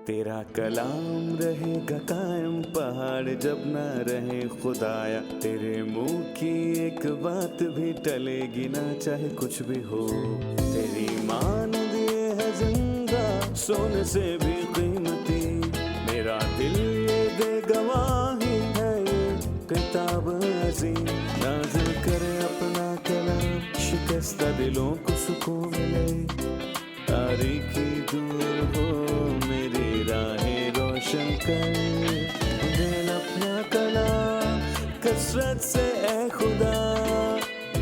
तेरा कलाम रहेगा कायम पहाड़ जब ना रहे खुदाया, तेरे मुंह की एक बात भी टलेगी ना चाहे कुछ भी हो। तेरी मान दिए है जिंदा सोने से भी कीमती, मेरा दिल ये दे गवाही है ये किताब अजीम। नाज़िल करे अपना कलाम, शिकस्ता दिलों को सुकून मिले, तारीकी दूर हो मेरी राहें रोशन कर। दे अपना कलाम कसरत से ए खुदा,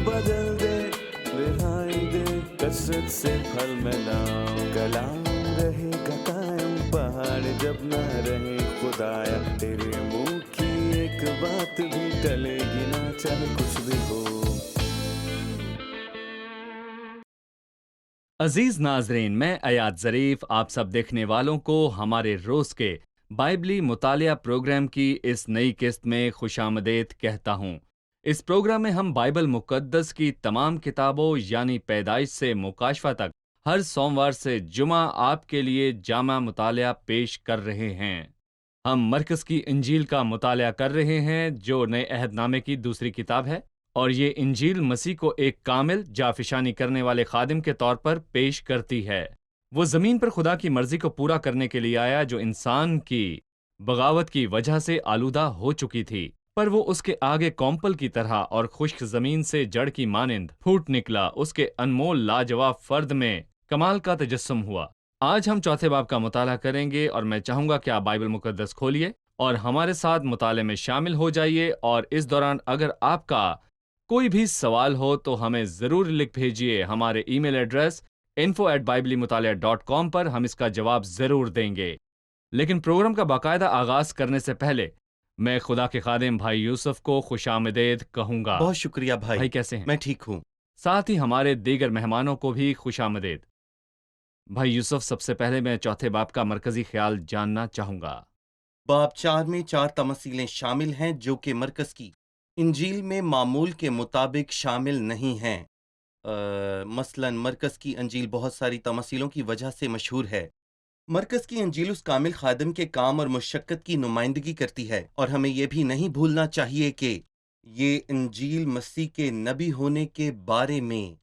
बदल दे रिहाई दे कसरत से फल मिलाओ। कलाम रहेगा कायम पहाड़ जब ना रहे खुदाया, तेरे मुंह की एक बात भी टलेगी ना चाहे कुछ भी हो। अजीज नाजरीन, मैं अयाद ज़रीफ आप सब देखने वालों को हमारे रोज़ के बाइबली मुतालिया प्रोग्राम की इस नई किस्त में खुशामदीद कहता हूँ। इस प्रोग्राम में हम बाइबल मुकद्दस की तमाम किताबों यानी पैदाइश से मुकाशफा तक हर सोमवार से जुमा आपके लिए जामा मुतालिया पेश कर रहे हैं। हम मरकज़ की इंजील का मुतालिया कर रहे हैं जो नए अहदनामे की दूसरी किताब है, और ये इंजील मसीह को एक कामिल जाफिशानी करने वाले खादिम के तौर पर पेश करती है। वो ज़मीन पर खुदा की मर्जी को पूरा करने के लिए आया जो इंसान की बगावत की वजह से आलूदा हो चुकी थी, पर वो उसके आगे कौम्पल की तरह और खुश्क ज़मीन से जड़ की मानिंद फूट निकला। उसके अनमोल लाजवाब फ़र्द में कमाल का तजस्सुम हुआ। आज हम चौथे बाब का मुताला करेंगे और मैं चाहूँगा कि आप बाइबल मुकद्दस खोलिए और हमारे साथ मुताले में शामिल हो जाइए। और इस दौरान अगर आपका कोई भी सवाल हो तो हमें ज़रूर लिख भेजिए। हमारे ईमेल एड्रेस info@biblimutalia.com पर हम इसका जवाब ज़रूर देंगे। लेकिन प्रोग्राम का बाकायदा आगाज़ करने से पहले मैं खुदा के खादिम भाई यूसुफ को खुशामदीद कहूँगा। बहुत शुक्रिया भाई। भाई कैसे हैं? मैं ठीक हूँ। साथ ही हमारे दीगर मेहमानों को भी खुशामदीद। भाई यूसुफ, सबसे पहले मैं चौथे बाब का मरकज़ी ख्याल जानना चाहूँगा। बाब 4 में 4 तमसीलें शामिल हैं जो कि मरकज़ की इंजील में मामूल के मुताबिक शामिल नहीं हैं। मसलन मरकज़ की इंजील बहुत सारी तमसीलों की वजह से मशहूर है। मरकज़ की इंजील उस कामिल खादिम के काम और मुशक्क़त की नुमाइंदगी करती है, और हमें यह भी नहीं भूलना चाहिए कि ये इंजील मसीह के नबी होने के बारे में।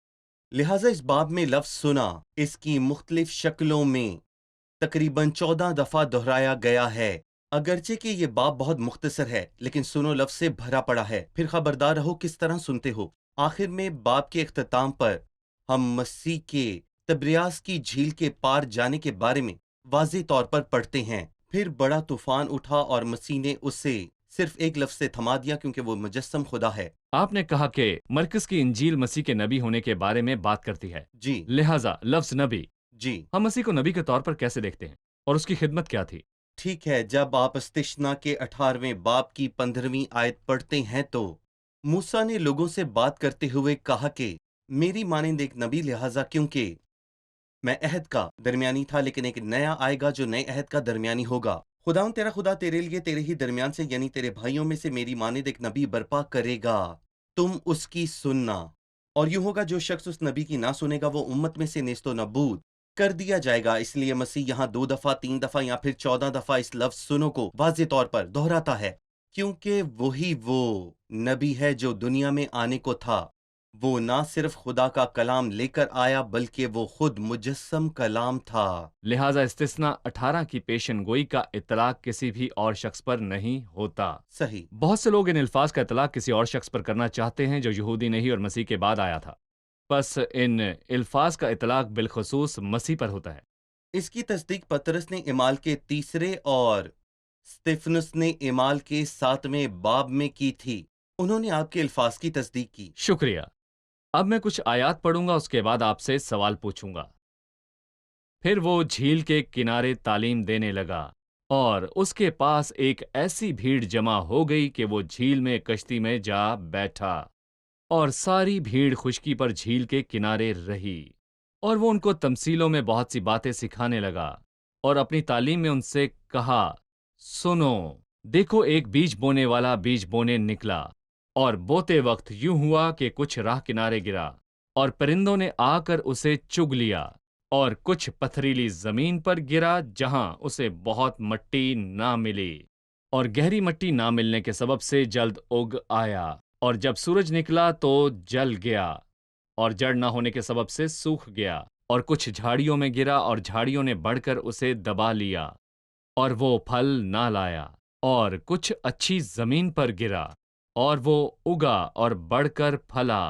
लिहाजा इस बाब में लफ्ज़ सुना इसकी मुख्तलिफ शक्लों में तकरीबन 14 दफ़ा दोहराया गया है। अगरचे कि ये बाब बहुत मुख्तसर है, लेकिन सुनो लफ्ज़ से भरा पड़ा है। फिर खबरदार रहो किस तरह सुनते हो। आखिर में बाब के इख्तिताम पर हम मसीह के तब्रियास की झील के पार जाने के बारे में वाज़ेह तौर पर पढ़ते हैं। फिर बड़ा तूफान उठा और मसीह ने उसे सिर्फ एक लफ्ज़ से थमा दिया, क्योंकि वो मुजस्सम खुदा है। आपने कहा कि मरकज़ की इंजील मसीह के नबी होने के बारे में बात करती है। जी लिहाजा लफ्ज़ नबी, जी हम मसीह को नबी के तौर पर कैसे देखते हैं और उसकी खिदमत क्या थी? ठीक है। जब आप इस्तिश्ना के 18वें बाब की 15वीं आयत पढ़ते हैं तो मूसा ने लोगों से बात करते हुए कहा कि मेरी मानिंद एक नबी, लिहाजा क्योंकि मैं अहद का दरमियानी था, लेकिन एक नया आएगा जो नए अहद का दरमियानी होगा। खुदाउन तेरा खुदा तेरे लिए तेरे ही दरमियान से यानी तेरे भाइयों में से मेरी मानिंद एक नबी बर्पा करेगा, तुम उसकी सुनना। और यूं होगा जो शख्स उस नबी की ना सुनेगा वो उम्मत में से नेस्तो नबूद कर दिया जाएगा। इसलिए मसीह यहाँ 2 दफा 3 दफा या फिर 14 दफा इस लफ्ज सुनो को वाज़ेह तौर पर दोहराता है, क्योंकि वही वो नबी है जो दुनिया में आने को था। वो ना सिर्फ खुदा का कलाम लेकर आया बल्कि वो खुद मुजस्सम कलाम था। लिहाजा इस्तिस्ना 18 की पेशन गोई का इतलाक किसी भी और शख्स पर नहीं होता। सही। बहुत से लोग इन अल्फाज का इतलाक किसी और शख्स पर करना चाहते हैं जो यहूदी नहीं और मसीह के बाद आया था। बस इन अल्फाज का इतलाक बिलखसूस मसीह पर होता है। इसकी तस्दीक पतरस ने इमाल के 3 और स्तिफनुस ने इमाल के 7वें बाब में की थी। उन्होंने आपके अल्फाज की तस्दीक की। शुक्रिया। अब मैं कुछ आयात पढ़ूंगा, उसके बाद आपसे सवाल पूछूंगा। फिर वो झील के किनारे तालीम देने लगा और उसके पास एक ऐसी भीड़ जमा हो गई कि वो झील में कश्ती में जा बैठा, और सारी भीड़ खुश्की पर झील के किनारे रही। और वो उनको तमसीलों में बहुत सी बातें सिखाने लगा और अपनी तालीम में उनसे कहा, सुनो, देखो एक बीज बोने वाला बीज बोने निकला, और बोते वक्त यूं हुआ कि कुछ राह किनारे गिरा और परिंदों ने आकर उसे चुग लिया। اور کچھ پتھریلی زمین پر گرا جہاں اسے بہت مٹی نہ ملی، اور گہری مٹی نہ ملنے کے سبب سے جلد اگ آیا، اور جب سورج نکلا تو جل گیا، اور جڑ نہ ہونے کے سبب سے سوکھ گیا۔ اور کچھ جھاڑیوں میں گرا اور جھاڑیوں نے بڑھ کر اسے دبا لیا اور وہ پھل نہ لایا۔ اور کچھ اچھی زمین پر گرا اور وہ اگا اور بڑھ کر پھلا،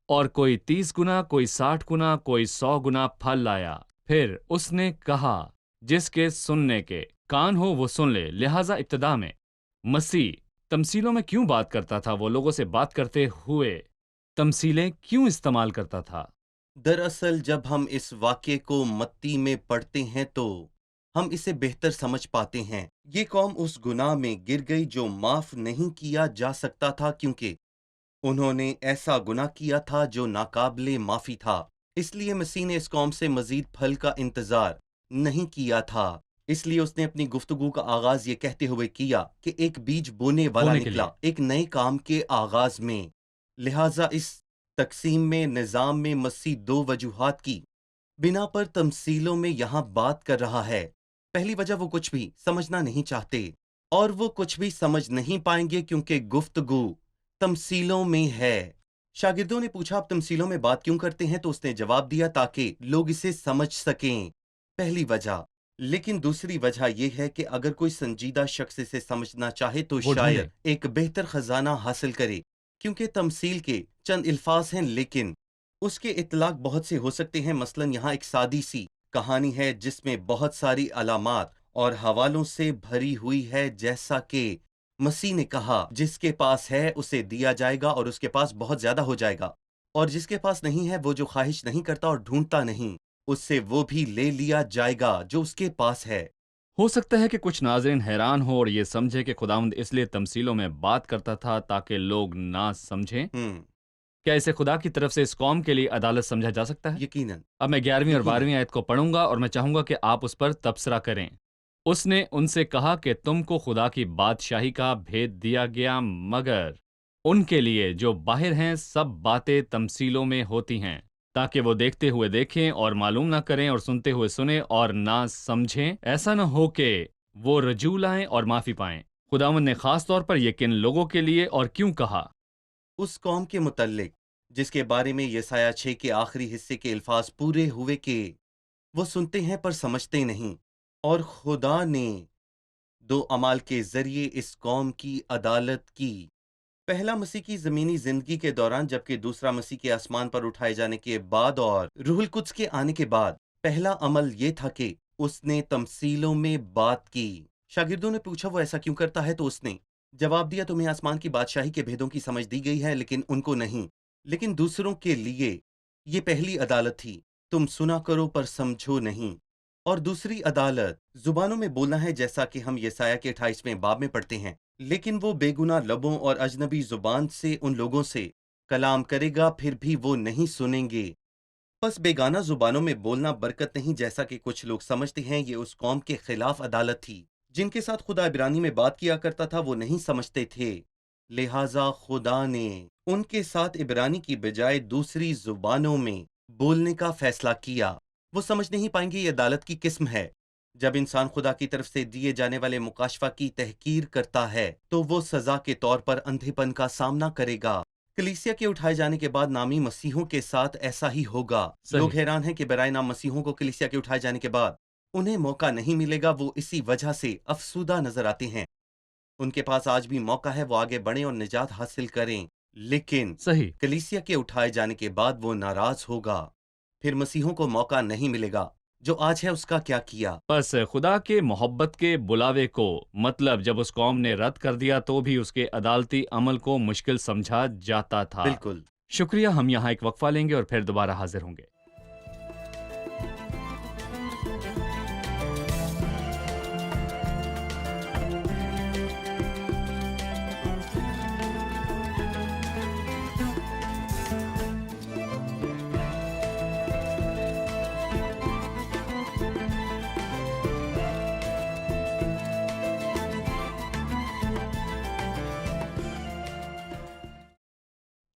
اور کوئی 30 گنا، کوئی 60 گنا، کوئی 100 گنا پھل لایا۔ پھر اس نے کہا، جس کے سننے کے کان ہو وہ سن لے۔ لہٰذا ابتدا میں مسیح تمثیلوں میں کیوں بات کرتا تھا؟ وہ لوگوں سے بات کرتے ہوئے تمثیلیں کیوں استعمال کرتا تھا؟ دراصل جب ہم اس واقعے کو متی میں پڑھتے ہیں تو ہم اسے بہتر سمجھ پاتے ہیں۔ یہ قوم اس گناہ میں گر گئی جو معاف نہیں کیا جا سکتا تھا، کیونکہ انہوں نے ایسا گناہ کیا تھا جو ناقابل معافی تھا۔ اس لیے مسیح نے اس قوم سے مزید پھل کا انتظار نہیں کیا تھا۔ اس لیے اس نے اپنی گفتگو کا آغاز یہ کہتے ہوئے کیا کہ ایک بیج بونے والا بونے کے نکلا لیے۔ ایک نئے کام کے آغاز میں۔ لہٰذا اس تقسیم میں نظام میں مسیح دو وجوہات کی بنا پر تمثیلوں میں یہاں بات کر رہا ہے۔ پہلی وجہ، وہ کچھ بھی سمجھنا نہیں چاہتے، اور وہ کچھ بھی سمجھ نہیں پائیں گے کیونکہ گفتگو تمثیلوں میں ہے۔ شاگردوں نے پوچھا، آپ تمثیلوں میں بات کیوں کرتے ہیں؟ تو اس نے جواب دیا، تاکہ لوگ اسے سمجھ سکیں، پہلی وجہ۔ لیکن دوسری وجہ یہ ہے کہ اگر کوئی سنجیدہ شخص اسے سمجھنا چاہے تو وہ شاید ڈھونڈے۔ ایک بہتر خزانہ حاصل کرے، کیونکہ تمثیل کے چند الفاظ ہیں لیکن اس کے اطلاق بہت سے ہو سکتے ہیں۔ مثلا یہاں ایک سادی سی کہانی ہے جس میں بہت ساری علامات اور حوالوں سے بھری ہوئی ہے، جیسا کہ مسیح نے کہا، جس کے پاس ہے اسے دیا جائے گا اور اس کے پاس بہت زیادہ ہو جائے گا، اور جس کے پاس نہیں ہے، وہ جو خواہش نہیں کرتا اور ڈھونڈتا نہیں، اس سے وہ بھی لے لیا جائے گا جو اس کے پاس ہے۔ ہو سکتا ہے کہ کچھ ناظرین حیران ہو اور یہ سمجھے کہ خداوند اس لیے تمثیلوں میں بات کرتا تھا تاکہ لوگ نہ سمجھیں۔ کیا اسے خدا کی طرف سے اس قوم کے لیے عدالت سمجھا جا سکتا ہے؟ یقیناً۔ اب میں 11ویں اور یقیناً۔ 12ویں آیت کو پڑھوں گا اور میں چاہوں گا کہ آپ اس پر تبصرہ کریں۔ اس نے ان سے کہا کہ تم کو خدا کی بادشاہی کا بھید دیا گیا، مگر ان کے لیے جو باہر ہیں سب باتیں تمثیلوں میں ہوتی ہیں، تاکہ وہ دیکھتے ہوئے دیکھیں اور معلوم نہ کریں، اور سنتے ہوئے سنیں اور نہ سمجھیں، ایسا نہ ہو کہ وہ رجوع لائیں اور معافی پائیں۔ خداوند نے خاص طور پر یہ کن لوگوں کے لیے اور کیوں کہا؟ اس قوم کے متعلق جس کے بارے میں یسایہ 6 کے آخری حصے کے الفاظ پورے ہوئے کہ وہ سنتے ہیں پر سمجھتے نہیں، اور خدا نے دو اعمال کے ذریعے اس قوم کی عدالت کی۔ پہلا مسیح کی زمینی زندگی کے دوران، جبکہ دوسرا مسیح کے آسمان پر اٹھائے جانے کے بعد اور روح القدس کے آنے کے بعد۔ پہلا عمل یہ تھا کہ اس نے تمثیلوں میں بات کی۔ شاگردوں نے پوچھا وہ ایسا کیوں کرتا ہے، تو اس نے جواب دیا، تمہیں آسمان کی بادشاہی کے بھیدوں کی سمجھ دی گئی ہے لیکن ان کو نہیں، لیکن دوسروں کے لیے یہ پہلی عدالت تھی، تم سنا کرو پر سمجھو نہیں۔ اور دوسری عدالت زبانوں میں بولنا ہے، جیسا کہ ہم یسایہ کے 28ویں باب میں پڑھتے ہیں، لیکن وہ بے گناہ لبوں اور اجنبی زبان سے ان لوگوں سے کلام کرے گا، پھر بھی وہ نہیں سنیں گے۔ پس بیگانہ زبانوں میں بولنا برکت نہیں، جیسا کہ کچھ لوگ سمجھتے ہیں۔ یہ اس قوم کے خلاف عدالت تھی جن کے ساتھ خدا عبرانی میں بات کیا کرتا تھا، وہ نہیں سمجھتے تھے، لہٰذا خدا نے ان کے ساتھ عبرانی کی بجائے دوسری زبانوں میں بولنے کا فیصلہ کیا۔ وہ سمجھ نہیں پائیں گے۔ یہ عدالت کی قسم ہے۔ جب انسان خدا کی طرف سے دیے جانے والے مکاشفہ کی تحقیر کرتا ہے تو وہ سزا کے طور پر اندھے پن کا سامنا کرے گا۔ کلیسیا کے اٹھائے جانے کے بعد نامی مسیحوں کے ساتھ ایسا ہی ہوگا۔ صحیح۔ لوگ حیران ہیں کہ برائے نام مسیحوں کو کلیسیا کے اٹھائے جانے کے بعد انہیں موقع نہیں ملے گا۔ وہ اسی وجہ سے افسردہ نظر آتے ہیں۔ ان کے پاس آج بھی موقع ہے، وہ آگے بڑھیں اور نجات حاصل کریں، لیکن صحیح۔ کلیسیا کے اٹھائے جانے کے بعد وہ ناراض ہوگا۔ پھر مسیحوں کو موقع نہیں ملے گا۔ جو آج ہے اس کا کیا کیا؟ بس خدا کے محبت کے بلاوے کو، مطلب جب اس قوم نے رد کر دیا تو بھی اس کے عدالتی عمل کو مشکل سمجھا جاتا تھا۔ بالکل۔ شکریہ، ہم یہاں ایک وقفہ لیں گے اور پھر دوبارہ حاضر ہوں گے۔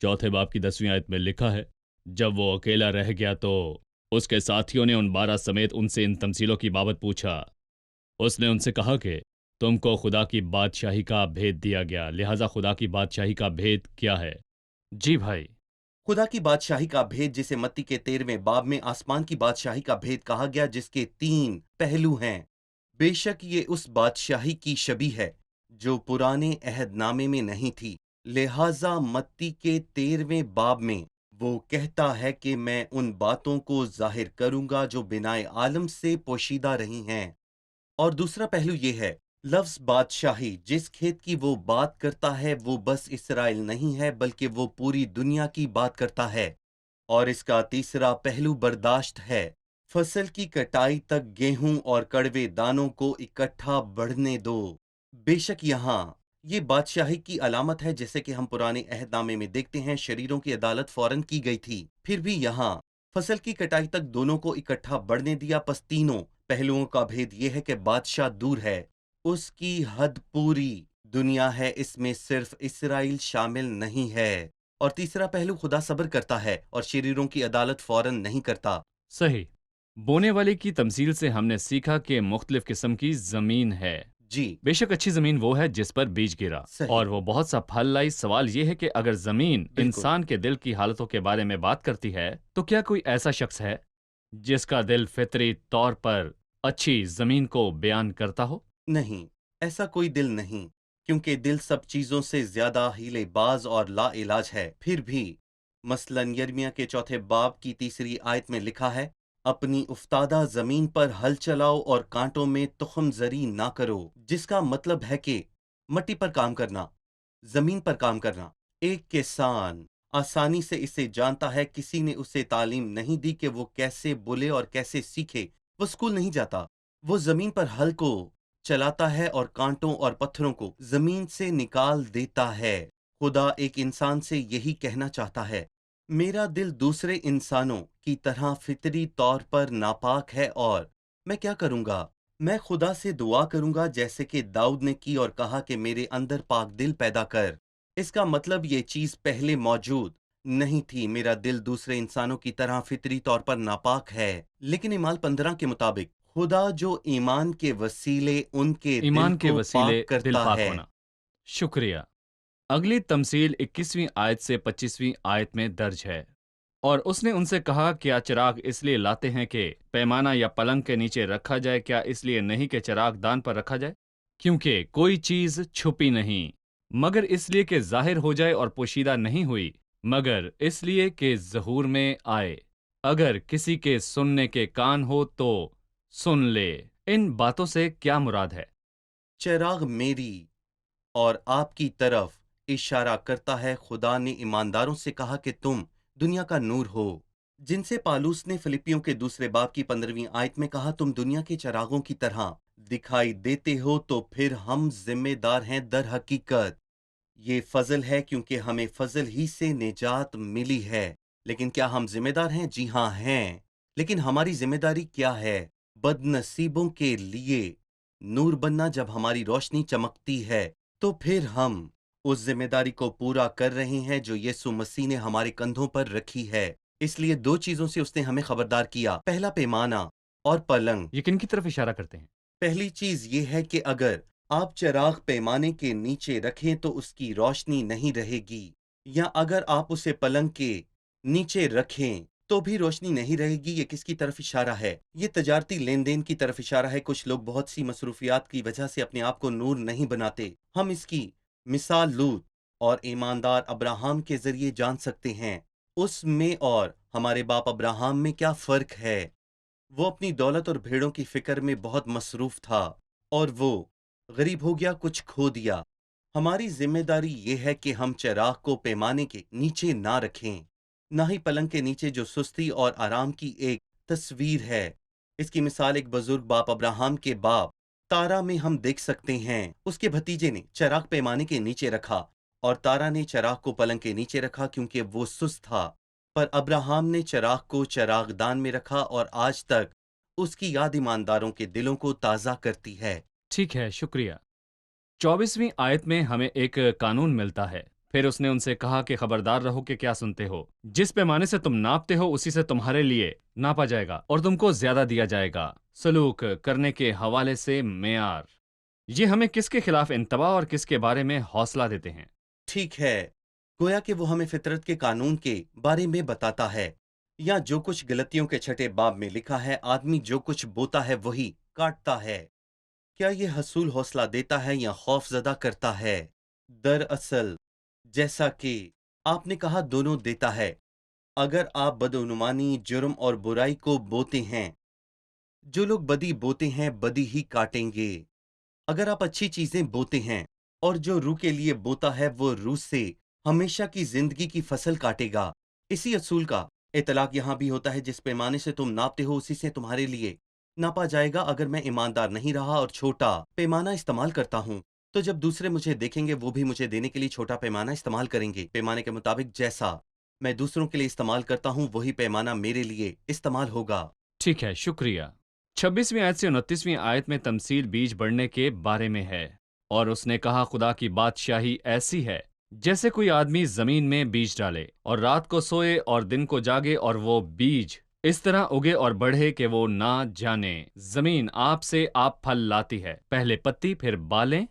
چوتھے باب کی 10ویں آیت میں لکھا ہے، جب وہ اکیلا رہ گیا تو उसके साथियों ने उन 12 समेत उनसे इन तमसीलों की बाबत पूछा। उसने उनसे कहा कि तुमको खुदा की बादशाही का भेद दिया गया, लिहाजा खुदा की बादशाही का भेद क्या है? जी भाई। खुदा की बादशाही का भेद, जिसे मत्ती के 13वें बाब में आसमान की बादशाही का भेद कहा गया, जिसके 3 पहलू हैं। बेशक ये उस बादशाही की छवि है जो पुराने अहदनामे में नहीं थी। लिहाजा मत्ती के 13वें बाब में वो कहता है कि मैं उन बातों को जाहिर करूंगा जो बिनाए आलम से पोशीदा रही हैं। और दूसरा पहलू ये है, लफ्ज बादशाही, जिस खेत की वो बात करता है वो बस इसराइल नहीं है बल्कि वो पूरी दुनिया की बात करता है। और इसका तीसरा पहलू बर्दाश्त है। फसल की कटाई तक गेहूं और कड़वे दानों को इकट्ठा बढ़ने दो। बेशक यहाँ ये बादशाही की अलामत है, जैसे कि हम पुराने अहदनामे में देखते हैं शरीरों की अदालत फौरन की गई थी, फिर भी यहाँ फसल की कटाई तक दोनों को इकट्ठा बढ़ने दिया। बस तीनों पहलुओं का भेद यह है कि बादशाह दूर है, उसकी हद पूरी दुनिया है, इसमें सिर्फ इसराइल शामिल नहीं है। और तीसरा पहलू, खुदा सब्र करता है और शरीरों की अदालत फौरन नहीं करता। सही। बोने वाले की तमसील से हमने सीखा कि मुख्तलिफ किस्म की जमीन है। जी बेशक अच्छी जमीन वो है जिस पर बीज गिरा सही, और वो बहुत सा फल लाई। सवाल ये है कि अगर जमीन बिल्कुल। इंसान के दिल की हालतों के बारे में बात करती है तो क्या कोई ऐसा शख्स है जिसका दिल फितरी तौर पर अच्छी जमीन को बयान करता हो? नहीं, ऐसा कोई दिल नहीं, क्योंकि दिल सब चीजों से ज्यादा हीलेबाज और लाइलाज है। फिर भी मसलन यिर्मयाह के 4 बाब की 3री आयत में लिखा है, अपनी उफ्तादा जमीन पर हल चलाओ और कांटों में तुखम जरी ना करो, जिसका मतलब है कि मट्टी पर काम करना, जमीन पर काम करना। एक किसान आसानी से इसे जानता है, किसी ने उसे तालीम नहीं दी कि वो कैसे बोले और कैसे सीखे। वो स्कूल नहीं जाता, वो जमीन पर हल को चलाता है और कांटों और पत्थरों को जमीन से निकाल देता है। खुदा एक इंसान से यही कहना चाहता है, मेरा दिल दूसरे इंसानों की तरह फितरी तौर पर नापाक है और मैं क्या करूंगा? मैं खुदा से दुआ करूंगा जैसे कि दाऊद ने की और कहा कि मेरे अंदर पाक दिल पैदा कर। इसका मतलब ये चीज पहले मौजूद नहीं थी। मेरा दिल दूसरे इंसानों की तरह फितरी तौर पर नापाक है, लेकिन ईमाल 15 के मुताबिक खुदा जो ईमान के वसीले उनके दिल ईमान के को वसीले पाक दिल करता पाक है। होना। शुक्रिया। अगली तमसील 21वीं आयत से 25वीं आयत में दर्ज है। और उसने उनसे कहा, क्या चिराग इसलिए लाते हैं कि पैमाना या पलंग के नीचे रखा जाए? क्या इसलिए नहीं कि चिराग दान पर रखा जाए? क्योंकि कोई चीज छुपी नहीं, मगर इसलिए कि जाहिर हो जाए, और पोशीदा नहीं हुई मगर इसलिए कि ज़हूर में आए। अगर किसी के सुनने के कान हो तो सुन ले। इन बातों से क्या मुराद है? चिराग मेरी और आपकी तरफ इशारा करता है। खुदा ने ईमानदारों से कहा कि तुम दुनिया का नूर हो, जिनसे पालूस ने फिलिपियों के 2 बाब की 15वीं आयत में कहा, तुम दुनिया के चिरागों की तरह दिखाई देते हो। तो फिर हम जिम्मेदार हैं। दर हकीकत ये फजल है, क्योंकि हमें फजल ही से निजात मिली है। लेकिन क्या हम जिम्मेदार हैं? जी हाँ हैं। लेकिन हमारी जिम्मेदारी क्या है? बदनसीबों के लिए नूर बनना। जब हमारी रोशनी चमकती है तो फिर हम उस जिम्मेदारी को पूरा कर रहे हैं जो यीशु मसीह ने हमारे कंधों पर रखी है। इसलिए 2 चीजों से उसने हमें खबरदार किया, पहला पैमाना और पलंग। ये किन की तरफ इशारा करते हैं? पहली चीज ये है कि अगर आप चिराग पैमाने के नीचे रखें तो उसकी रोशनी नहीं रहेगी, या अगर आप उसे पलंग के नीचे रखें तो भी रोशनी नहीं रहेगी। ये किसकी तरफ इशारा है? ये तजारती लेन देन की तरफ इशारा है। कुछ लोग बहुत सी मसरूफियात की वजह से अपने आप को नूर नहीं बनाते। हम इसकी मिसाल लूत और ईमानदार अब्राहम के जरिए जान सकते हैं। उसमें और हमारे बाप अब्राहम में क्या फर्क है? वो अपनी दौलत और भेड़ों की फिक्र में बहुत मसरूफ था और वो गरीब हो गया, कुछ खो दिया। हमारी जिम्मेदारी ये है कि हम चिराग को पैमाने के नीचे ना रखें, ना ही पलंग के नीचे, जो सुस्ती और आराम की एक तस्वीर है। इसकी मिसाल एक बुजुर्ग बाप अब्राहम के बाप तारा में हम देख सकते हैं। उसके भतीजे ने चिराग पैमाने के नीचे रखा और तारा ने चिराग को पलंग के नीचे रखा, क्योंकि वो सुस्त था। पर अब्राहम ने चिराग को चिरागदान में रखा और आज तक उसकी याद ईमानदारों के दिलों को ताज़ा करती है। ठीक है, शुक्रिया। 24वीं आयत में हमें एक कानून मिलता है। پھر اس نے ان سے کہا کہ خبردار رہو کہ کیا سنتے ہو، جس پیمانے سے تم ناپتے ہو اسی سے تمہارے لیے ناپا جائے گا اور تم کو زیادہ دیا جائے گا۔ سلوک کرنے کے حوالے سے معیار، یہ ہمیں کس کے خلاف انتباہ اور کس کے بارے میں حوصلہ دیتے ہیں؟ ٹھیک ہے، گویا کہ وہ ہمیں فطرت کے قانون کے بارے میں بتاتا ہے، یا جو کچھ غلطیوں کے چھٹے باب میں لکھا ہے، آدمی جو کچھ بوتا ہے وہی کاٹتا ہے۔ کیا یہ حصول حوصلہ دیتا ہے یا خوف زدہ کرتا ہے؟ دراصل جیسا کہ آپ نے کہا، دونوں دیتا ہے۔ اگر آپ بدعنوانی، جرم اور برائی کو بوتے ہیں، جو لوگ بدی بوتے ہیں بدی ہی کاٹیں گے۔ اگر آپ اچھی چیزیں بوتے ہیں اور جو روح کے لیے بوتا ہے وہ روح سے ہمیشہ کی زندگی کی فصل کاٹے گا۔ اسی اصول کا اطلاق یہاں بھی ہوتا ہے، جس پیمانے سے تم ناپتے ہو اسی سے تمہارے لیے ناپا جائے گا۔ اگر میں ایماندار نہیں رہا اور چھوٹا پیمانہ استعمال کرتا ہوں تو جب دوسرے مجھے دیکھیں گے وہ بھی مجھے دینے کے لیے چھوٹا پیمانہ استعمال کریں گے۔ پیمانے کے مطابق جیسا میں دوسروں کے لیے استعمال کرتا ہوں وہی پیمانہ میرے لیے استعمال ہوگا۔ ٹھیک ہے، شکریہ۔ 26ویں آیت سے 29ویں آیت میں تمثیل بیج بڑھنے کے بارے میں ہے، اور اس نے کہا خدا کی بادشاہی ایسی ہے جیسے کوئی آدمی زمین میں بیج ڈالے اور رات کو سوئے اور دن کو جاگے، اور وہ بیج اس طرح اگے اور بڑھے کہ وہ نہ جانے۔ زمین آپ سے آپ پھل لاتی ہے، پہلے پتی، پھر بالیں،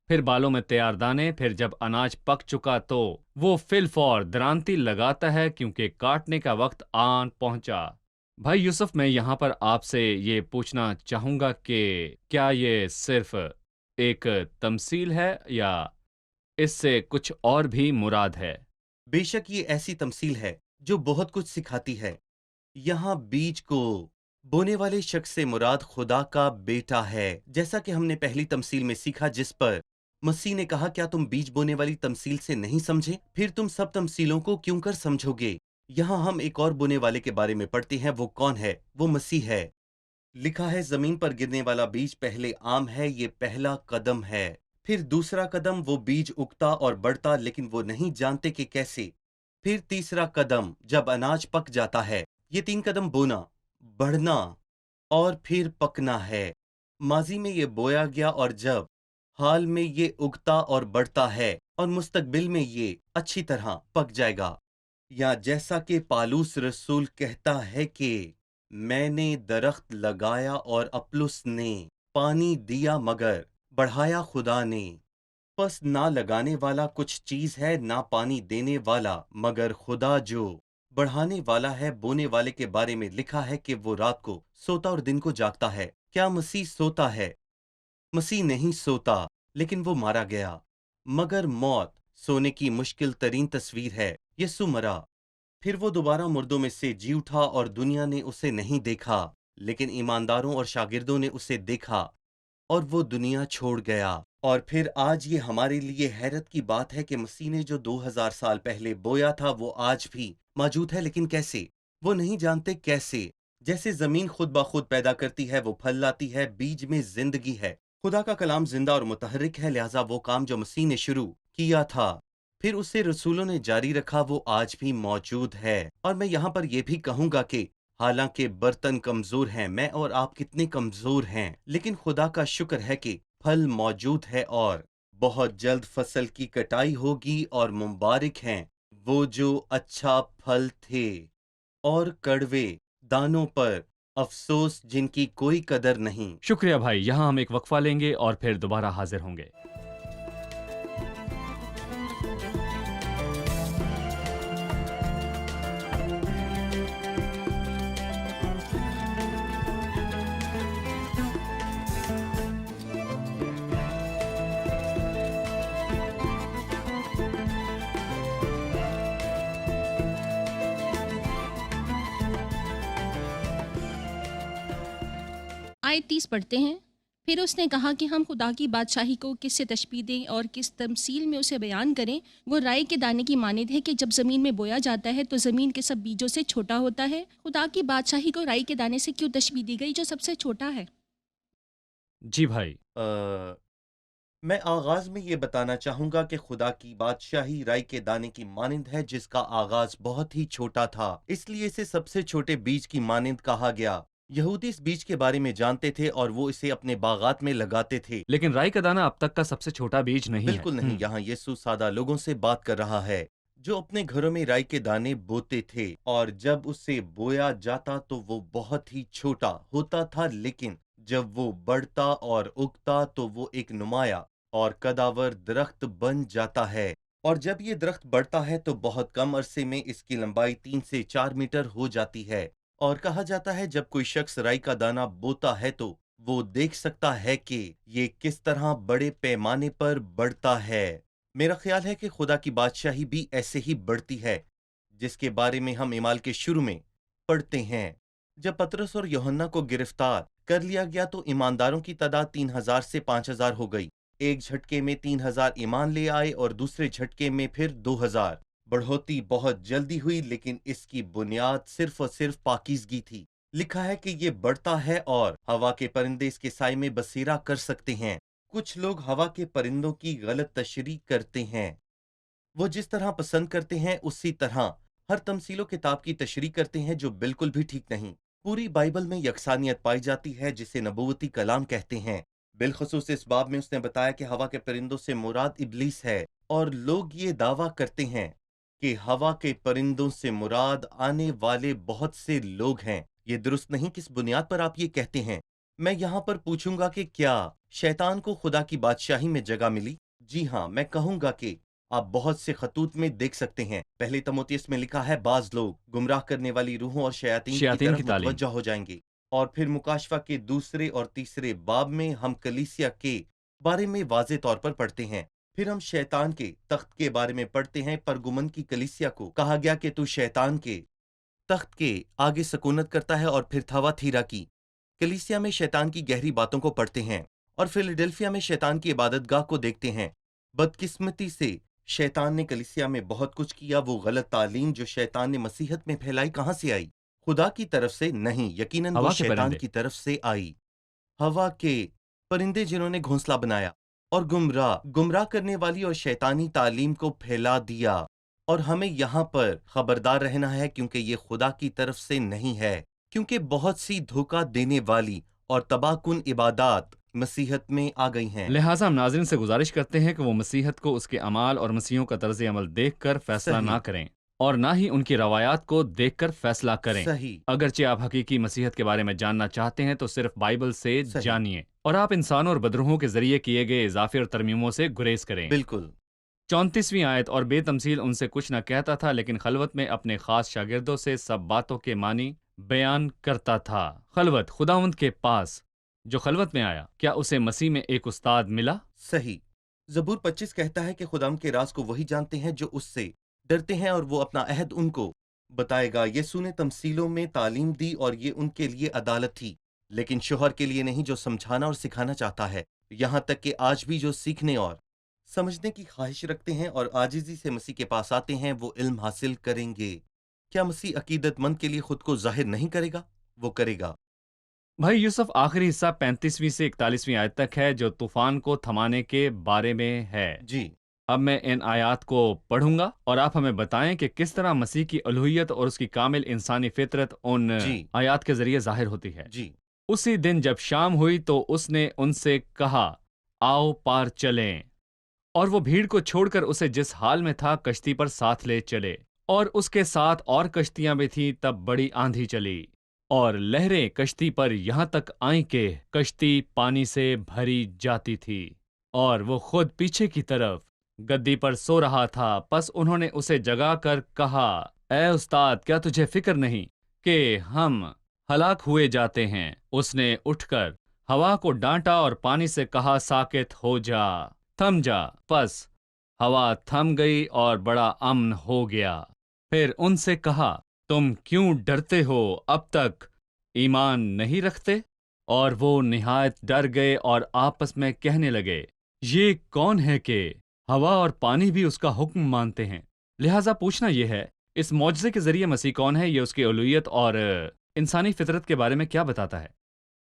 پھر بالوں میں تیار دانے، پھر جب اناج پک چکا تو وہ فی الفور درانتی لگاتا ہے کیونکہ کاٹنے کا وقت آن پہنچا۔ بھائی یوسف، میں یہاں پر آپ سے یہ پوچھنا چاہوں گا کہ کیا یہ صرف ایک تمثیل ہے یا اس سے کچھ اور بھی مراد ہے؟ بے شک یہ ایسی تمثیل ہے جو بہت کچھ سکھاتی ہے۔ یہاں بیج کو بونے والے شخص سے مراد خدا کا بیٹا ہے، جیسا کہ ہم نے پہلی تمثیل میں سیکھا، جس پر مسیح نے کہا کیا تم بیج بونے والی تمثیل سے نہیں سمجھے؟ پھر تم سب تمثیلوں کو کیوں کر سمجھو گے؟ یہاں ہم ایک اور بونے والے کے بارے میں پڑھتے ہیں۔ وہ کون ہے؟ وہ مسیح ہے۔ لکھا ہے زمین پر گرنے والا بیج پہلے عام ہے، یہ پہلا قدم ہے۔ پھر دوسرا قدم، وہ بیج اگتا اور بڑھتا لیکن وہ نہیں جانتے کہ کیسے۔ پھر تیسرا قدم، جب اناج پک جاتا ہے۔ یہ 3 قدم بونا، بڑھنا اور پھر پکنا ہے۔ ماضی میں یہ بویا گیا اور جب حال میں یہ اگتا اور بڑھتا ہے اور مستقبل میں یہ اچھی طرح پک جائے گا۔ یا جیسا کہ پالوس رسول کہتا ہے کہ میں نے درخت لگایا اور اپلس نے پانی دیا مگر بڑھایا خدا نے۔ پس نہ لگانے والا کچھ چیز ہے نہ پانی دینے والا مگر خدا جو بڑھانے والا ہے۔ بونے والے کے بارے میں لکھا ہے کہ وہ رات کو سوتا اور دن کو جاگتا ہے۔ کیا مسیح سوتا ہے؟ مسیح نہیں سوتا، لیکن وہ مارا گیا۔ مگر موت سونے کی مشکل ترین تصویر ہے۔ یسوع مرا، پھر وہ دوبارہ مردوں میں سے جی اٹھا اور دنیا نے اسے نہیں دیکھا، لیکن ایمانداروں اور شاگردوں نے اسے دیکھا اور وہ دنیا چھوڑ گیا۔ اور پھر آج یہ ہمارے لیے حیرت کی بات ہے کہ مسیح نے جو 2000 سال پہلے بویا تھا وہ آج بھی موجود ہے، لیکن کیسے؟ وہ نہیں جانتے کیسے۔ جیسے زمین خود بخود پیدا کرتی ہے، وہ پھل لاتی ہے، بیج میں زندگی ہے۔ خدا کا کلام زندہ اور متحرک ہے، لہٰذا وہ کام جو مسیح نے شروع کیا تھا پھر اسے رسولوں نے جاری رکھا، وہ آج بھی موجود ہے۔ اور میں یہاں پر یہ بھی کہوں گا کہ حالانکہ برتن کمزور ہیں، میں اور آپ کتنے کمزور ہیں، لیکن خدا کا شکر ہے کہ پھل موجود ہے اور بہت جلد فصل کی کٹائی ہوگی۔ اور مبارک ہیں وہ جو اچھا پھل تھے اور کڑوے دانوں پر افسوس جن کی کوئی قدر نہیں۔ شکریہ بھائی، یہاں ہم ایک وقفہ لیں گے اور پھر دوبارہ حاضر ہوں گے۔ آیت 30 پڑھتے ہیں۔ پھر اس نے کہا کہ ہم خدا کی بادشاہی کو کس سے تشبیہ دیں اور کس تمثیل میں اسے بیان کریں؟ وہ رائی کے دانے کی مانند ہے کہ جب زمین میں بویا جاتا ہے تو زمین کے سب بیجوں سے چھوٹا ہوتا ہے۔ خدا کی بادشاہی کو رائی کے دانے سے کیوں تشبیہ دی گئی جو سب سے چھوٹا ہے؟ جی بھائی، میں آغاز میں یہ بتانا چاہوں گا کہ خدا کی بادشاہی رائی کے دانے کی مانند ہے جس کا آغاز بہت ہی چھوٹا تھا، اس لیے اسے سب سے چھوٹے بیج کی مانند کہا گیا۔ यहूदी इस बीज के बारे में जानते थे और वो इसे अपने बागात में लगाते थे। लेकिन राई का दाना अब तक का सबसे छोटा बीज नहीं है। बिल्कुल नहीं। यहाँ यीशु सादा लोगों से बात कर रहा है जो अपने घरों में राई के दाने बोते थे, और जब उसे बोया जाता तो वो बहुत ही छोटा होता था, लेकिन जब वो बढ़ता और उगता तो वो एक नुमाया और कदावर दरख्त बन जाता है। और जब ये दरख्त बढ़ता है तो बहुत कम अरसे में इसकी लंबाई 3 से 4 मीटर हो जाती है। और कहा जाता है जब कोई शख्स राई का दाना बोता है तो वो देख सकता है कि ये किस तरह बड़े पैमाने पर बढ़ता है। मेरा ख्याल है कि खुदा की बादशाही भी ऐसे ही बढ़ती है, जिसके बारे में हम इमाल के शुरू में पढ़ते हैं। जब पतरस और यूहन्ना को गिरफ्तार कर लिया गया तो ईमानदारों की तादाद 3000 से 5000 हो गई। एक झटके में 3000 ईमान ले आए और दूसरे झटके में फिर 2000। बढ़ोतरी बहुत जल्दी हुई, लेकिन इसकी बुनियाद सिर्फ और सिर्फ पाकीज़गी थी। लिखा है कि ये बढ़ता है और हवा के परिंदे इसके साए में बसेरा कर सकते हैं। कुछ लोग हवा के परिंदों की गलत तशरीह करते हैं। वो जिस तरह पसंद करते हैं उसी तरह हर तमसीलो किताब की तशरीह करते हैं, जो बिल्कुल भी ठीक नहीं। पूरी बाइबल में यकसानियत पाई जाती है, जिसे नबूवती कलाम कहते हैं। बिलखसूस इस बाब में उसने बताया कि हवा के परिंदों से मुराद इब्लीस है, और लोग ये दावा करते हैं कि हवा के परिंदों से मुराद आने वाले बहुत से लोग हैं। ये दुरुस्त नहीं। किस बुनियाद पर आप ये कहते हैं? मैं यहाँ पर पूछूंगा कि क्या शैतान को खुदा की बादशाही में जगह मिली? जी हाँ, मैं कहूंगा कि आप बहुत से खतूत में देख सकते हैं। पहले तमोथियस में लिखा है बाज लोग गुमराह करने वाली रूहों और शयातीन की शयातीन तरफ की तालीम। मुतवज्जा हो जाएंगे। और फिर मुकाशफा के दूसरे और तीसरे बाब में हम कलीसिया के बारे में वाज़े तौर पर पढ़ते हैं। फिर हम शैतान के तख्त के बारे में पढ़ते हैं। परगुमन की कलीसिया को कहा गया कि तू शैतान के तख्त के आगे सकूनत करता है। और फिर थवाथीरा की कलीसिया में शैतान की गहरी बातों को पढ़ते हैं। और फिलाडेल्फिया में शैतान की इबादतगाह को देखते हैं। बदकिस्मती से शैतान ने कलीसिया में बहुत कुछ किया। वो गलत तालीम जो शैतान ने मसीहत में फैलाई कहाँ से आई? खुदा की तरफ से नहीं, यकीनन वो हवा के शैतान परिंदे। की तरफ से आई। हवा के परिंदे जिन्होंने घोंसला बनाया और गुमराह करने वाली और शैतानी तालीम को फैला दिया। और हमें यहाँ पर खबरदार रहना है, क्योंकि ये खुदा की तरफ से नहीं है। क्योंकि बहुत सी धोखा देने वाली और तबाहकुन इबादत मसीहत में आ गई हैं। लिहाजा हम नाज़रीन से गुजारिश करते हैं कि वो मसीहत को उसके अमाल और मसीहों का तर्ज अमल देखकर फैसला सही। ना करें, और ना ही उनकी रवायात को देखकर फैसला करें। सही। अगरचे आप हकीकी मसीहत के बारे में जानना चाहते हैं तो सिर्फ बाइबल से सही। जानिए, और आप इंसानों और बदरूहों के जरिए किए गए इजाफे और तरमीमों से गुरेज करें। बिल्कुल। 34वीं आयत। और बेतमसील उनसे कुछ न कहता था, लेकिन खलवत में अपने खास शागिर्दों से सब बातों के मानी बयान करता था। खलवत, खुदावंद के पास जो खलवत में आया, क्या उसे मसीह में एक उस्ताद मिला? सही। ज़बूर 25 कहता है कि खुदाम के राज को वही जानते हैं जो उससे डरते हैं, और वो अपना अहद उनको बताएगा। यीशु ने तमसीलों में तालीम दी और ये उनके लिए अदालत थी, लेकिन शोहर के लिए नहीं जो समझाना और सिखाना चाहता है। यहाँ तक कि आज भी जो सीखने और समझने की ख्वाहिश रखते हैं और आजिज़ी से मसीह के पास आते हैं, वो इल्म हासिल करेंगे। क्या मसीह अकीदतमंद के लिए खुद को जाहिर नहीं करेगा? वो करेगा। भाई यूसुफ, आखिरी हिस्सा 35वीं से 41वीं आयत तक है, जो तूफान को थमाने के बारे में है। जी। अब मैं इन आयात को पढ़ूंगा और आप हमें बताएं कि किस तरह मसीह की अलूहियत और उसकी कामिल इंसानी फितरत उन जी। आयात के जरिए जाहिर होती है। जी। उसी दिन जब शाम हुई तो उसने उनसे कहा, आओ पार चलें। और वो भीड़ को छोड़कर उसे जिस हाल में था कश्ती पर साथ ले चले, और उसके साथ और कश्तियां भी थीं। तब बड़ी आंधी चली और लहरें कश्ती पर यहाँ तक आईं कि कश्ती पानी से भरी जाती थी, और वो खुद पीछे की तरफ गद्दी पर सो रहा था। बस उन्होंने उसे जगाकर कहा, ए उस्ताद, क्या तुझे फिक्र नहीं कि हम हलाक हुए जाते हैं? उसने उठकर हवा को डांटा और पानी से कहा, साकित हो जा, थम जा। बस हवा थम गई और बड़ा अमन हो गया। फिर उनसे कहा, तुम क्यों डरते हो? अब तक ईमान नहीं रखते? और वो निहायत डर गए और आपस में कहने लगे, ये कौन है कि हवा और पानी भी उसका हुक्म मानते हैं? लिहाजा पूछना यह है, इस मौजज़े के जरिए मसीह कौन है? ये उसकी उलूहियत और इंसानी फितरत के बारे में क्या बताता है?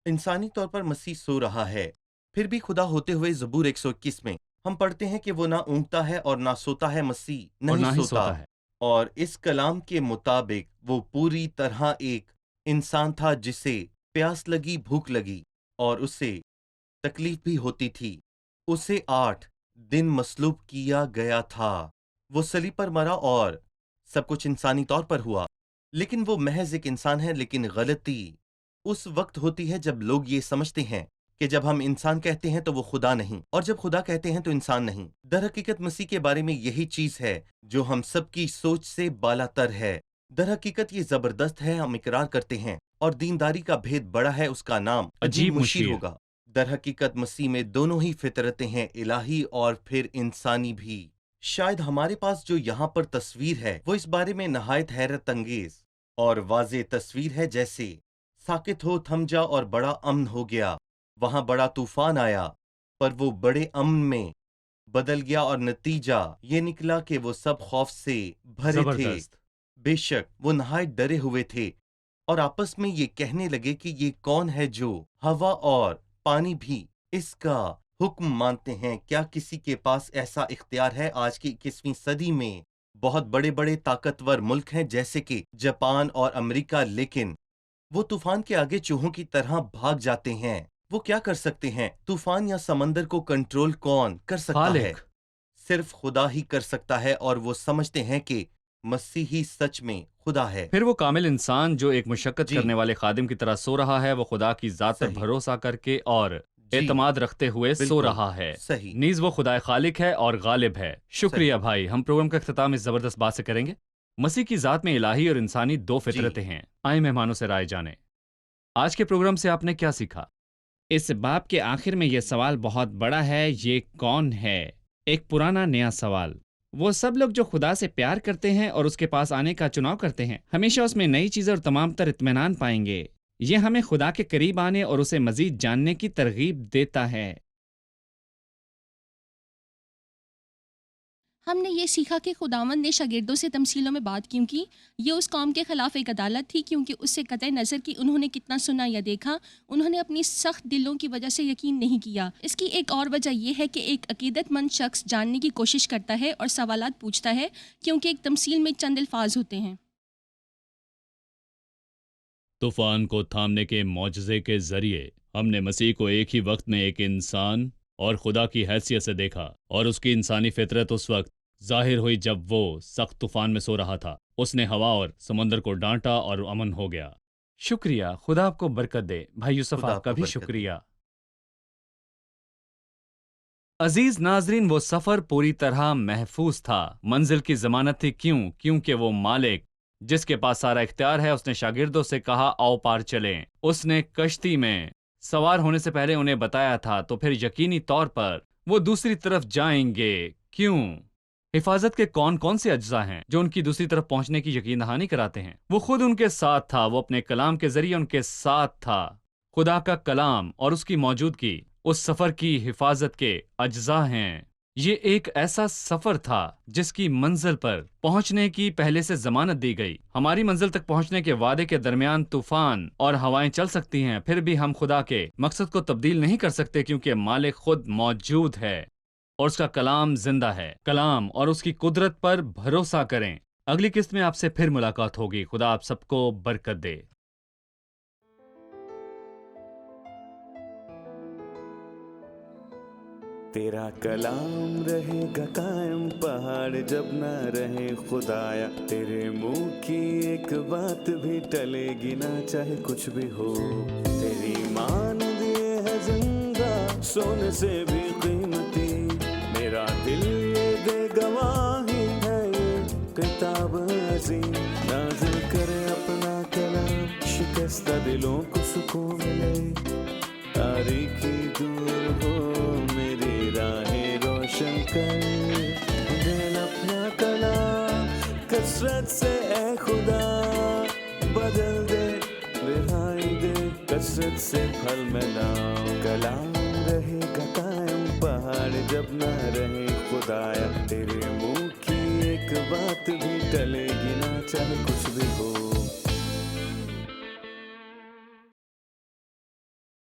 इंसानी तौर पर मसीह सो रहा है, फिर भी खुदा होते हुए ज़बूर 121 में हम पढ़ते हैं कि वो ना ऊँगता है और ना सोता है। मसीह और नहीं ना ही सोता है। और इस कलाम के मुताबिक वो पूरी तरह एक इंसान था जिसे پیاس لگی، بھوک لگی اور اسے تکلیف بھی ہوتی تھی۔ اسے 8 دن مصلوب کیا گیا تھا، وہ صلیب پر مرا اور سب کچھ انسانی طور پر ہوا، لیکن وہ محض ایک انسان ہے۔ لیکن غلطی اس وقت ہوتی ہے جب لوگ یہ سمجھتے ہیں کہ جب ہم انسان کہتے ہیں تو وہ خدا نہیں، اور جب خدا کہتے ہیں تو انسان نہیں۔ در حقیقت مسیح کے بارے میں یہی چیز ہے جو ہم سب کی سوچ سے بالاتر ہے۔ در حقیقت یہ زبردست ہے، ہم اقرار کرتے ہیں، اور دینداری کا بھید بڑا ہے، اس کا نام عجیب مشیر مشیر ہوگا۔ در حقیقت مسیح میں دونوں ہی فطرتیں ہیں، الہی اور پھر انسانی بھی۔ شاید ہمارے پاس جو یہاں پر تصویر ہے وہ اس بارے میں نہایت حیرت انگیز اور واضح تصویر ہے، جیسے ساکت ہو، تھم جا اور بڑا امن ہو گیا۔ وہاں بڑا طوفان آیا پر وہ بڑے امن میں بدل گیا، اور نتیجہ یہ نکلا کہ وہ سب خوف سے بھرے تھے۔ زبردست۔ بے شک وہ نہایت ڈرے ہوئے تھے اور آپس میں یہ کہنے لگے کہ یہ کون ہے جو ہوا اور پانی بھی اس کا حکم مانتے ہیں۔ کیا کسی کے پاس ایسا اختیار ہے؟ آج کی 21ویں صدی میں بہت بڑے بڑے طاقتور ملک ہیں جیسے کہ جاپان اور امریکہ، لیکن وہ طوفان کے آگے چوہوں کی طرح بھاگ جاتے ہیں۔ وہ کیا کر سکتے ہیں؟ طوفان یا سمندر کو کنٹرول کون کر سکتا ہے؟ خالق۔ صرف خدا ہی کر سکتا ہے، اور وہ سمجھتے ہیں کہ مسیحی سچ میں خدا ہے۔ پھر وہ کامل انسان جو ایک مشقت جی۔ کرنے والے خادم کی طرح سو رہا ہے، وہ خدا کی ذات پر صحیح۔ بھروسہ کر کے اور جی، اعتماد رکھتے ہوئے سو بالکل، رہا ہے۔ صحیح۔ نیز وہ خدا خالق ہے اور غالب ہے۔ شکریہ بھائی، ہم پروگرام کا اختتام اس زبردست بات سے کریں گے۔ مسیح کی ذات میں الہی اور انسانی دو فطرتیں ہیں۔ آئیں مہمانوں سے رائے جانیں، آج کے پروگرام سے آپ نے کیا سیکھا؟ اس باب کے آخر میں یہ سوال بہت بڑا ہے، یہ کون ہے؟ ایک پرانا نیا سوال۔ وہ سب لوگ جو خدا سے پیار کرتے ہیں اور اس کے پاس آنے کا چناؤ کرتے ہیں، ہمیشہ اس میں نئی چیزیں اور تمام تر اطمینان پائیں گے۔ یہ ہمیں خدا کے قریب آنے اور اسے مزید جاننے کی ترغیب دیتا ہے۔ ہم نے یہ سیکھا کہ خداوند نے شاگردوں سے تمثیلوں میں بات کیوں کی۔ یہ اس قوم کے خلاف ایک عدالت تھی، کیونکہ اس سے قطع نظر کہ انہوں نے کتنا سنا یا دیکھا، انہوں نے اپنی سخت دلوں کی وجہ سے یقین نہیں کیا۔ اس کی ایک اور وجہ یہ ہے کہ ایک عقیدت مند شخص جاننے کی کوشش کرتا ہے اور سوالات پوچھتا ہے، کیونکہ ایک تمثیل میں چند الفاظ ہوتے ہیں۔ طوفان کو تھامنے کے معجزے کے ذریعے ہم نے مسیح کو ایک ہی وقت میں ایک انسان اور خدا کی حیثیت سے دیکھا، اور اس کی انسانی فطرت اس وقت ظاہر ہوئی جب وہ سخت طوفان میں سو رہا تھا۔ اس نے ہوا اور سمندر کو ڈانٹا اور امن ہو گیا۔ شکریہ، خدا آپ کو برکت دے۔ بھائی یوسف، خدا آپ کا آپ کو بھی برکت دے۔ شکریہ۔ عزیز ناظرین، وہ سفر پوری طرح محفوظ تھا۔ منزل کی ضمانت تھی، کیوں؟ کیونکہ وہ مالک جس کے پاس سارا اختیار ہے، اس نے شاگردوں سے کہا آؤ پار چلیں۔ اس نے کشتی میں سوار ہونے سے پہلے انہیں بتایا تھا، تو پھر یقینی طور پر وہ دوسری طرف جائیں گے۔ کیوں؟ حفاظت کے کون کون سے اجزاء ہیں جو ان کی دوسری طرف پہنچنے کی یقین دہانی کراتے ہیں؟ وہ خود ان کے ساتھ تھا، وہ اپنے کلام کے ذریعے ان کے ساتھ تھا۔ خدا کا کلام اور اس کی موجودگی اس سفر کی حفاظت کے اجزاء ہیں۔ یہ ایک ایسا سفر تھا جس کی منزل پر پہنچنے کی پہلے سے ضمانت دی گئی۔ ہماری منزل تک پہنچنے کے وعدے کے درمیان طوفان اور ہوائیں چل سکتی ہیں، پھر بھی ہم خدا کے مقصد کو تبدیل نہیں کر سکتے، کیونکہ مالک خود موجود ہے اور اس کا کلام زندہ ہے۔ کلام اور اس کی قدرت پر بھروسہ کریں۔ اگلی قسط میں آپ سے پھر ملاقات ہوگی۔ خدا آپ سب کو برکت دے۔ تیرا کلام رہے گا قائم، پہاڑ جب نہ رہے خدایا، تیرے منہ کی ایک بات بھی ٹلے گی نہ، چاہے کچھ بھی ہو۔ تیری مانند یہ ہے زندہ، سونے سے بھی قیمتی، میرا دل یہ دے گواہی ہے، یہ کتاب عظیم نازل کرے اپنا کلام، شکستہ دلوں کو سکون ملے، تاریکی دور ہو میری راہیں روشن کر، دل اپنا کلام کثرت سے اے خدا بدل دے، رہائی دے کثرت سے پھل ملاؤ۔ کلام رہے گا قائم، پہاڑ جب نہ رہے خدایا، تیرے منہ کی ایک بات بھی ٹلے گی نہ، چاہے کچھ